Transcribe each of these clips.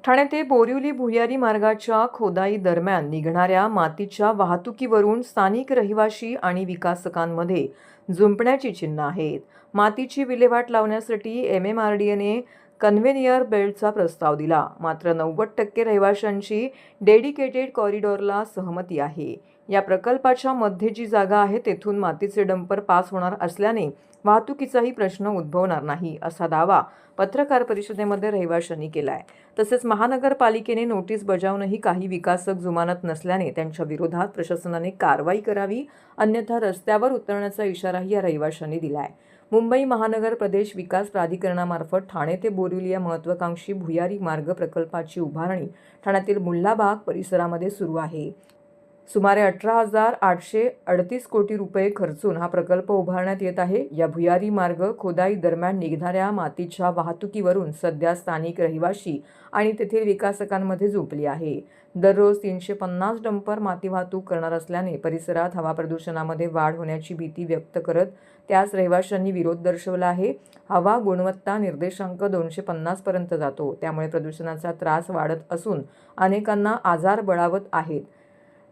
ठाणे ते बोरिवली भुयारी मार्गाच्या खोदाई दरम्यान निघणाऱ्या मातीच्या वाहतुकीवरून स्थानिक रहिवाशी आणि विकासकांमध्ये जुंपण्याची चिन्ह आहेत. मातीची विल्हेवाट लावण्यासाठी MMRDAने कन्व्हेनियर बेल्टचा प्रस्ताव दिला. मात्र 90% रहिवाशांची डेडिकेटेड कॉरिडॉरला सहमती आहे. या प्रकल्पाच्या मध्ये जी जागा आहे तेथून मातीचे डंपर पास होणार असल्याने वाहतुकीचाही प्रश्न उद्भवणार नाही, असा दावा पत्रकार परिषदेमध्ये रहिवाशांनी केलाय. तसेच महानगरपालिकेने नोटीस बजावूनही काही विकासक जुमानत नसल्याने त्यांच्या विरोधात प्रशासनाने कारवाई करावी, अन्यथा रस्त्यावर उतरण्याचा इशाराही या रहिवाशांनी दिलाय. मुंबई महानगर प्रदेश विकास प्राधिकरणामार्फत ठाणे ते बोरिवली या महत्त्वाकांक्षी भुयारी मार्ग प्रकल्पाची उभारणी ठाण्यातील मुल्लाबाग परिसरामध्ये सुरू आहे. सुमारे 18,838 कोटी रुपये खर्चून हा प्रकल्प उभारण्यात येत आहे. या भुयारी मार्ग खोदाई दरम्यान निघणाऱ्या मातीच्या वाहतुकीवरून सध्या स्थानिक रहिवाशी आणि तेथील विकासकांमध्ये जुंपली आहे. दररोज 350 डंपर माती वाहतूक करणार असल्याने परिसरात हवा प्रदूषणामध्ये वाढ होण्याची भीती व्यक्त करत त्यास रहिवाशांनी विरोध दर्शवला आहे. हवा गुणवत्ता निर्देशांक 250 पर्यंत जातो, त्यामुळे प्रदूषणाचा त्रास वाढत असून अनेकांना आजार बळावत आहेत.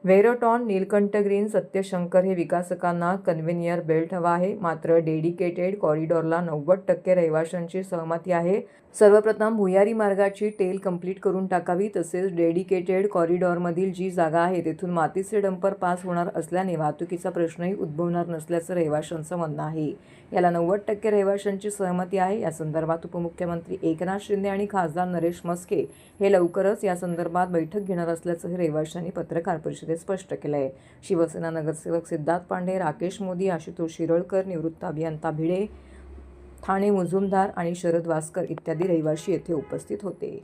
वेरोटॉन, नीलकंठ ग्रीन, सत्यशंकर हे विकासकांना कन्व्हेनियर बेल्ट हवा आहे. मात्र डेडिकेटेड कॉरिडॉरला 90% रहिवाशांची सहमती आहे. सर्वप्रथम भुयारी मार्गाची टेल कंप्लीट करून टाकावी. तसेच डेडिकेटेड कॉरिडॉरमधील जी जागा आहे तेथून मातीचे डंपर पास होणार असल्याने वाहतुकीचा प्रश्नही उद्भवणार नसल्याचं रहिवाशांचं म्हणणं आहे. याला 90% रहिवाशांची सहमती आहे. या संदर्भात उपमुख्यमंत्री एकनाथ शिंदे आणि खासदार नरेश म्हस्के हे लवकरच या संदर्भात बैठक घेणार असल्याचंही रहिवाशांनी पत्रकार परिषदेत स्पष्ट केलं आहे. शिवसेना नगरसेवक सिद्धार्थ पांडे, राकेश मोदी, आशुतोष शिरोळकर, निवृत्त अभियंता भिडे, ठाणे मुजुमदार आणि शरद वासकर इत्यादी रहिवाशी येथे उपस्थित होते.